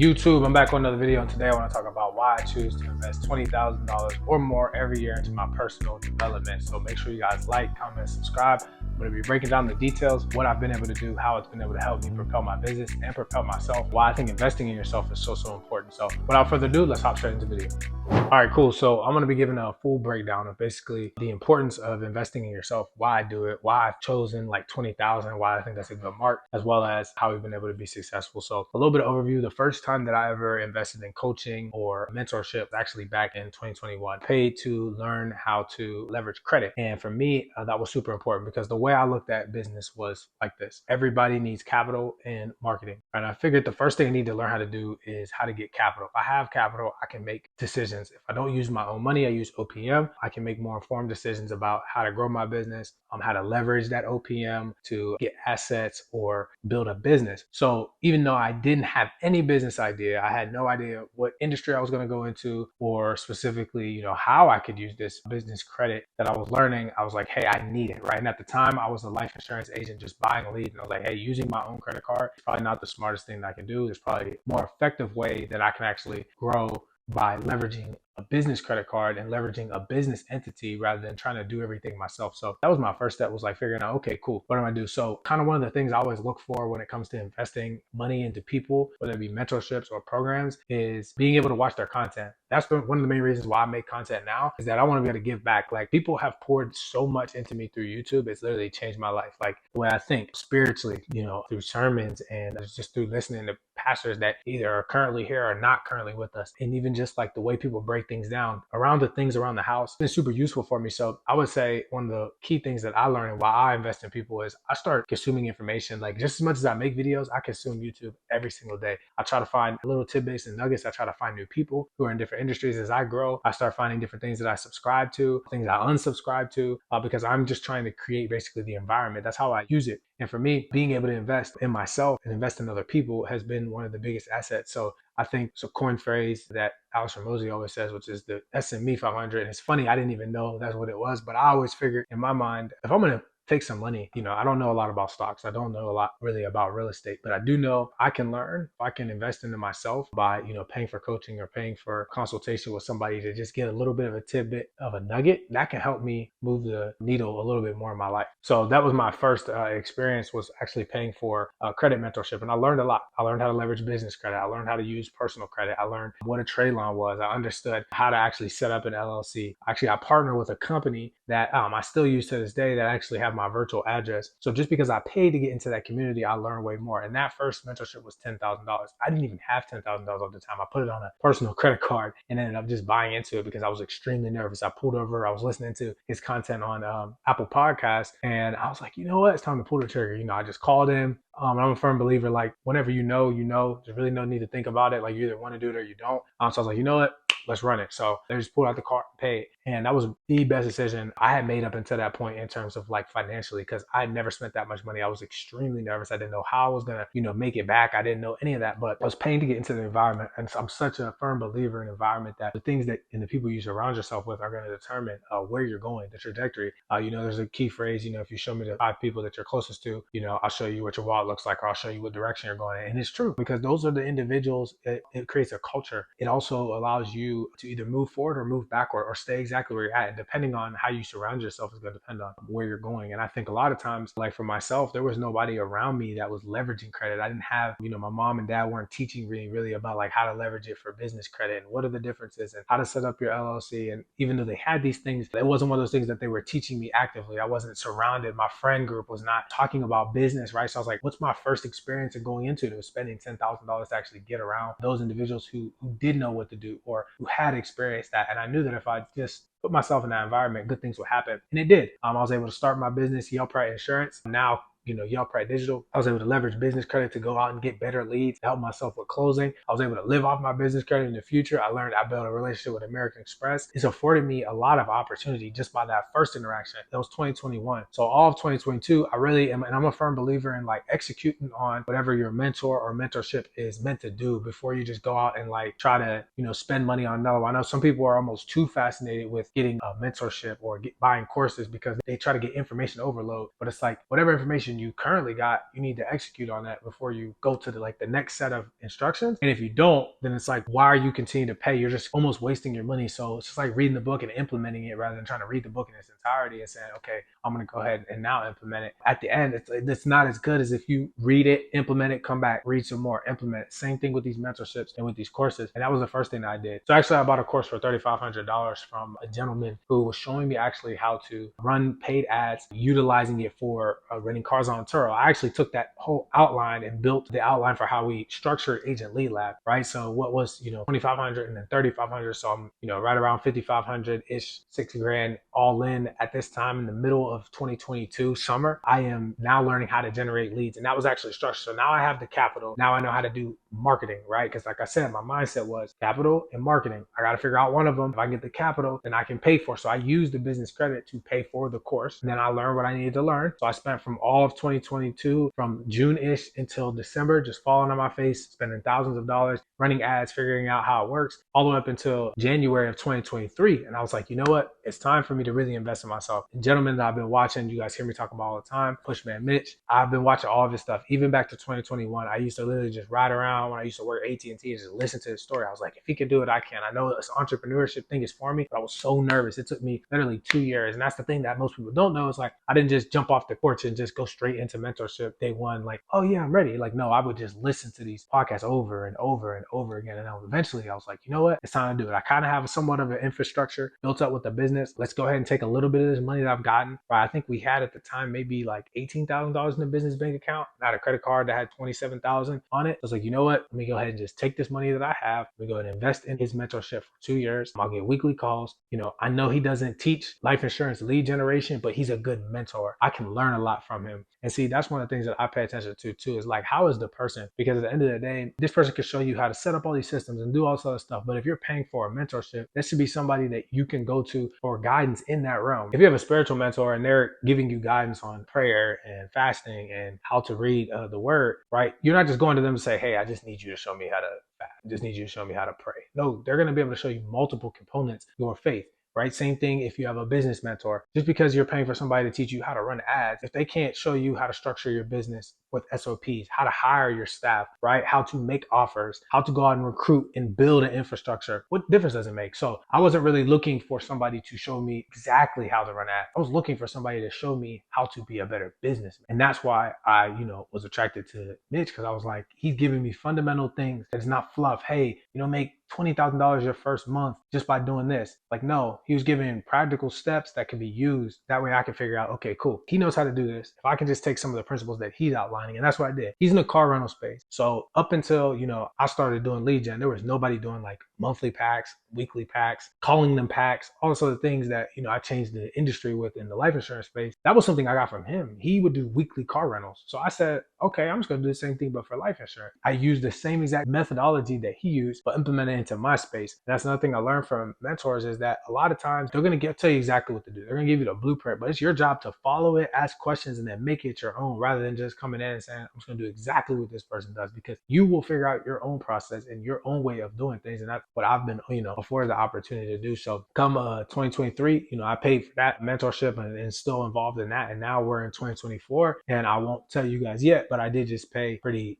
YouTube? I'm back on another video, and today I want to talk about why I choose to invest $20,000 or more every year into my personal development. So make sure you guys like, comment, subscribe. I'm going to be breaking down the details, what I've been able to do, how it's been able to help me propel my business and propel myself, why I think investing in yourself is so important. So without further ado, let's hop straight into the video. All right, cool. So I'm going to be giving a full breakdown of basically the importance of investing in yourself, why I do it, why I've chosen like 20,000, why I think that's a good mark, as well as how we've been able to be successful. So a little bit of overview. The first time that I ever invested in coaching or mentorship, actually back in 2021, paid to learn how to leverage credit. And for me, that was super important because the way I looked at business was like this. Everybody needs capital and marketing. And I figured the first thing I need to learn how to do is how to get capital. If I have capital, I can make decisions. If I don't use my own money, I use OPM. I can make more informed decisions about how to grow my business, how to leverage that OPM to get assets or build a business. So even though I didn't have any business idea, I had no idea what industry I was going to go into or specifically, how I could use this business credit that I was learning. I was like, hey, I need it, right? And at the time I was a life insurance agent just buying leads. And I was like, hey, using my own credit card is probably not the smartest thing that I can do. There's probably a more effective way that I can actually grow by leveraging a business credit card and leveraging a business entity rather than trying to do everything myself. So that was my first step, was like figuring out, okay, cool, what do I do? So kind of one of the things I always look for when it comes to investing money into people, whether it be mentorships or programs, is being able to watch their content. That's one of the main reasons why I make content now, is that I want to be able to give back. Like, people have poured so much into me through YouTube. It's literally changed my life. Like the way I think spiritually, through sermons and just through listening to pastors that either are currently here or not currently with us. And even just like the way people break things down around the things around the house, it's been super useful for me. So I would say one of the key things that I learned and why I invest in people is I start consuming information. Like, just as much as I make videos, I consume YouTube every single day. I try to find little tidbits and nuggets. I try to find new people who are in different industries. As I grow, I start finding different things that I subscribe to, things I unsubscribe to, because I'm just trying to create basically the environment. That's how I use it. And for me, being able to invest in myself and invest in other people has been one of the biggest assets. So I think it's a coin phrase that Alex Ramosi always says, which is the SME 500. And it's funny, I didn't even know that's what it was, but I always figured in my mind, if I'm going to take some money, I don't know a lot about stocks. I don't know a lot really about real estate, but I do know I can learn. If I can invest into myself by, paying for coaching or paying for consultation with somebody to just get a little bit of a tidbit of a nugget, that can help me move the needle a little bit more in my life. So that was my first experience, was actually paying for credit mentorship. And I learned a lot. I learned how to leverage business credit. I learned how to use personal credit. I learned what a trade line was. I understood how to actually set up an LLC. Actually, I partnered with a company that I still use to this day that actually have my virtual address. So just because I paid to get into that community, I learned way more. And that first mentorship was $10,000. I didn't even have $10,000 at the time. I put it on a personal credit card and ended up just buying into it because I was extremely nervous. I pulled over, I was listening to his content on Apple Podcasts, and I was like, you know what? It's time to pull the trigger. I just called him. I'm a firm believer, like, whenever there's really no need to think about it. Like, you either want to do it or you don't. So I was like, you know what? Let's run it. So they just pulled out the card and paid. And that was the best decision I had made up until that point in terms of like financially, because I had never spent that much money. I was extremely nervous. I didn't know how I was going to, make it back. I didn't know any of that, but I was paying to get into the environment. And so I'm such a firm believer in environment that the things that and the people you surround yourself with are going to determine where you're going, the trajectory. There's a key phrase, if you show me the 5 people that you're closest to, I'll show you what your wallet looks like, or I'll show you what direction you're going in. And it's true, because those are the individuals. It creates a culture. It also allows you to either move forward or move backward or stay exactly where you're at. And depending on how you surround yourself is going to depend on where you're going. And I think a lot of times, like for myself, there was nobody around me that was leveraging credit. I didn't have, my mom and dad weren't teaching me really about like how to leverage it for business credit and what are the differences and how to set up your LLC. And even though they had these things, it wasn't one of those things that they were teaching me actively. I wasn't surrounded. My friend group was not talking about business, right? So I was like, what's my first experience in going into it? It was spending $10,000 to actually get around those individuals who did know what to do or who had experienced that. And I knew that if I just put myself in that environment, good things would happen. And it did. I was able to start my business, Yelp Insurance. Now, Yelp Digital. I was able to leverage business credit to go out and get better leads, to help myself with closing. I was able to live off my business credit in the future. I built a relationship with American Express. It's afforded me a lot of opportunity just by that first interaction. That was 2021. So all of 2022, I really am, and I'm a firm believer in like executing on whatever your mentor or mentorship is meant to do before you just go out and like try to, spend money on another one. I know some people are almost too fascinated with getting a mentorship or buying courses because they try to get information overload. But it's like, whatever information information you currently got, you need to execute on that before you go to the next set of instructions. And if you don't, then it's like, why are you continuing to pay? You're just almost wasting your money. So it's just like reading the book and implementing it rather than trying to read the book in its entirety and saying, okay, I'm going to go ahead and now implement it. At the end, it's not as good as if you read it, implement it, come back, read some more, implement it. Same thing with these mentorships and with these courses. And that was the first thing that I did. So actually, I bought a course for $3,500 from a gentleman who was showing me actually how to run paid ads, utilizing it for renting cars on Turo. I actually took that whole outline and built the outline for how we structured Agent Lead Lab, right? So what was, 2,500 and then 3,500. So I'm, right around 5,500 ish, 60 grand all in at this time in the middle of 2022 summer. I am now learning how to generate leads, and that was actually structured. So now I have the capital. Now I know how to do marketing, right? Because like I said, my mindset was capital and marketing. I got to figure out one of them. If I get the capital, then I can pay for it. So I used the business credit to pay for the course. And then I learned what I needed to learn. So I spent from all of 2022, from June-ish until December, just falling on my face, spending thousands of dollars, running ads, figuring out how it works, all the way up until January of 2023. And I was like, you know what? It's time for me to really invest in myself. And gentlemen that I've been watching, you guys hear me talk about all the time, Pushman Mitch, I've been watching all of his stuff. Even back to 2021, I used to literally just ride around when I used to work at AT&T and just listen to his story. I was like, if he could do it, I can. I know this entrepreneurship thing is for me, but I was so nervous. It took me literally 2 years. And that's the thing that most people don't know is like, I didn't just jump off the porch and just go straight into mentorship day one. Like, oh yeah, I'm ready. Like, no, I would just listen to these podcasts over and over and over again. And then eventually I was like, you know what? It's time to do it. I kind of have somewhat of an infrastructure built up with the business. Let's go ahead and take a little bit of this money that I've gotten. Right? I think we had at the time maybe like $18,000 in the business bank account. I had a credit card that had $27,000 on it. I was like, you know what? Let me go ahead and just take this money that I have. Let me go ahead and invest in his mentorship for 2 years. I'll get weekly calls. I know he doesn't teach life insurance lead generation, but he's a good mentor. I can learn a lot from him. And see, that's one of the things that I pay attention to too, is like, how is the person? Because at the end of the day, this person can show you how to set up all these systems and do all this other stuff. But if you're paying for a mentorship, this should be somebody that you can go to for guidance in that realm. If you have a spiritual mentor and they're giving you guidance on prayer and fasting and how to read the word, right? You're not just going to them and say, hey, I just need you to show me how to fast. I just need you to show me how to pray. No, they're going to be able to show you multiple components of your faith. Right? Same thing if you have a business mentor. Just because you're paying for somebody to teach you how to run ads, if they can't show you how to structure your business with SOPs, how to hire your staff, right? How to make offers, how to go out and recruit and build an infrastructure, what difference does it make? So I wasn't really looking for somebody to show me exactly how to run ads. I was looking for somebody to show me how to be a better businessman. And that's why I, was attracted to Mitch, because I was like, he's giving me fundamental things. It's not fluff. Hey, make $20,000 your first month just by doing this. Like, no, he was giving practical steps that can be used. That way I can figure out, okay, cool. He knows how to do this. If I can just take some of the principles that he's outlining, and that's what I did. He's in the car rental space. So up until, I started doing lead gen, there was nobody doing like monthly packs, weekly packs, calling them packs, all those other things that, I changed the industry with in the life insurance space. That was something I got from him. He would do weekly car rentals. So I said, okay, I'm just going to do the same thing, but for life insurance. I used the same exact methodology that he used, but implemented it into my space. And that's another thing I learned from mentors, is that a lot of times they're going to tell you exactly what to do. They're going to give you the blueprint, but it's your job to follow it, ask questions, and then make it your own, rather than just coming in and saying, I'm just going to do exactly what this person does, because you will figure out your own process and your own way of doing things. And that's what I've been, afforded the opportunity to do. So come 2023, I paid for that mentorship and still involved in that. And now we're in 2024, and I won't tell you guys yet, but I did just pay pretty,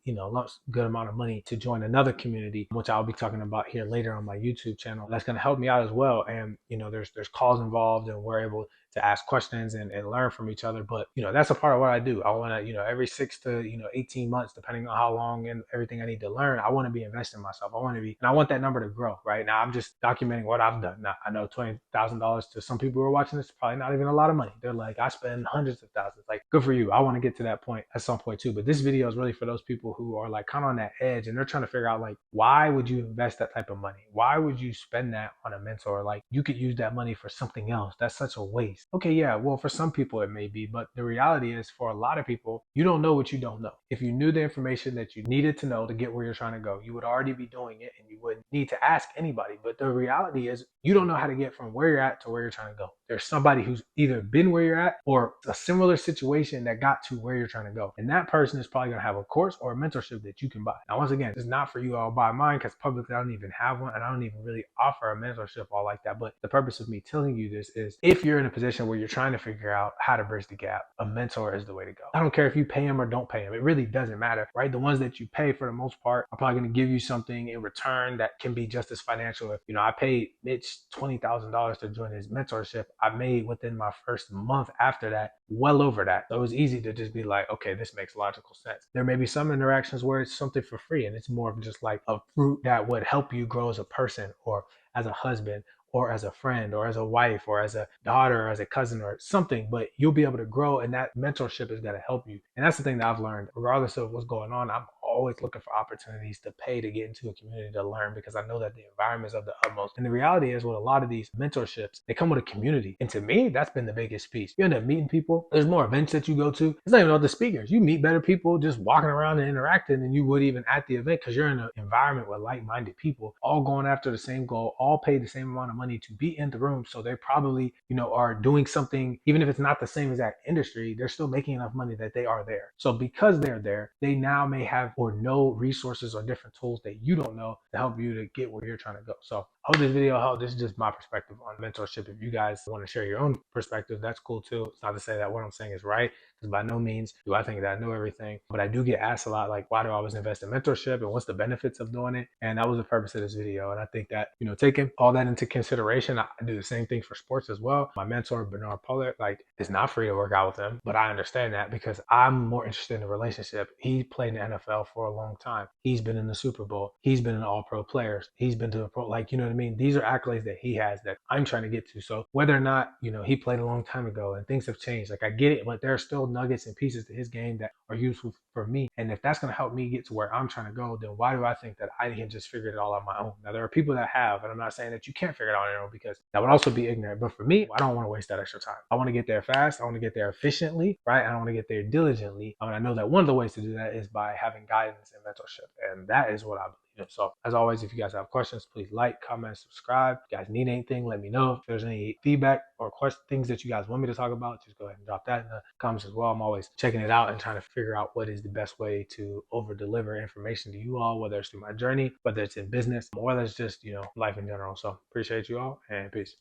good amount of money to join another community, which I'll be talking about here later on my YouTube channel. That's going to help me out as well. And, there's calls involved, and we're able to ask questions and learn from each other. But, that's a part of what I do. I want to, every 6 to, 18 months, depending on how long and everything I need to learn, I want to be investing in myself. And I want that number to grow. Right now, I'm just documenting what I've done. Now, I know $20,000 to some people who are watching this is probably not even a lot of money. They're like, I spend hundreds of thousands. Like, good for you. I want to get to that point at some point too. But this video is really for those people who are like kind of on that edge, and they're trying to figure out, like, why would you invest that type of money? Why would you spend that on a mentor? Like, you could use that money for something else. That's such a waste. Okay, yeah, well, for some people it may be, but the reality is, for a lot of people, you don't know what you don't know. If you knew the information that you needed to know to get where you're trying to go, you would already be doing it, and you wouldn't need to ask anybody. But the reality is, you don't know how to get from where you're at to where you're trying to go. There's somebody who's either been where you're at or a similar situation that got to where you're trying to go. And that person is probably going to have a course or a mentorship that you can buy. Now, once again, it's not for you all buy mine, because publicly I don't even have one, and I don't even really offer a mentorship all like that. But the purpose of me telling you this is, if you're in a position position where you're trying to figure out how to bridge the gap, a mentor is the way to go. I don't care if you pay him or don't pay him. It really doesn't matter, right? The ones that you pay, for the most part, are probably going to give you something in return that can be just as financial. If, I paid Mitch $20,000 to join his mentorship, I made within my first month after that well over that. So it was easy to just be like, okay, this makes logical sense. There may be some interactions where it's something for free and it's more of just like a fruit that would help you grow as a person, or as a husband, or as a friend, or as a wife, or as a daughter, or as a cousin, or something. But you'll be able to grow, and that mentorship is going to help you. And that's the thing that I've learned. Regardless of what's going on, I'm always looking for opportunities to pay to get into a community to learn, because I know that the environment is of the utmost. And the reality is, with a lot of these mentorships, they come with a community. And to me, that's been the biggest piece. You end up meeting people. There's more events that you go to. It's not even other speakers. You meet better people just walking around and interacting than you would even at the event, because you're in an environment with like-minded people, all going after the same goal, all paid the same amount of money to be in the room. So they probably, are doing something, even if it's not the same exact industry, they're still making enough money that they are there. So because they're there, they now may have or know resources or different tools that you don't know to help you to get where you're trying to go. So I hope this video helped. This is just my perspective on mentorship. If you guys want to share your own perspective, that's cool too. It's not to say that what I'm saying is right, because by no means do I think that I know everything. But I do get asked a lot, like, why do I always invest in mentorship and what's the benefits of doing it? And that was the purpose of this video. And I think that, taking all that into consideration, I do the same thing for sports as well. My mentor, Bernard Pollard, like, it's not free to work out with him, but I understand that because I'm more interested in the relationship. He played in the NFL for a long time. He's been in the Super Bowl. He's been in all-pro players. He's been to a pro, like, you know what I mean? These are accolades that he has that I'm trying to get to. So whether or not, he played a long time ago and things have changed, like, I get it, but there are still nuggets and pieces to his game that are useful for me. And if that's going to help me get to where I'm trying to go, then why do I think that I can just figure it all out on my own? Now, there are people that have, and I'm not saying that you can't figure it out on your own, because that would also be ignorant. But for me, I don't want to waste that extra time. I want to get there fast. I want to get there efficiently, right? I want to get there diligently. I know that one of the ways to do that is by having guidance and mentorship. And that is what I believe in. So as always, if you guys have questions, please like, comment, subscribe. If you guys need anything, let me know. If there's any feedback or things that you guys want me to talk about, just go ahead and drop that in the comments as well. I'm always checking it out and trying to figure out what is the best way to over deliver information to you all, whether it's through my journey, whether it's in business, or whether it's just, life in general. So appreciate you all, and peace.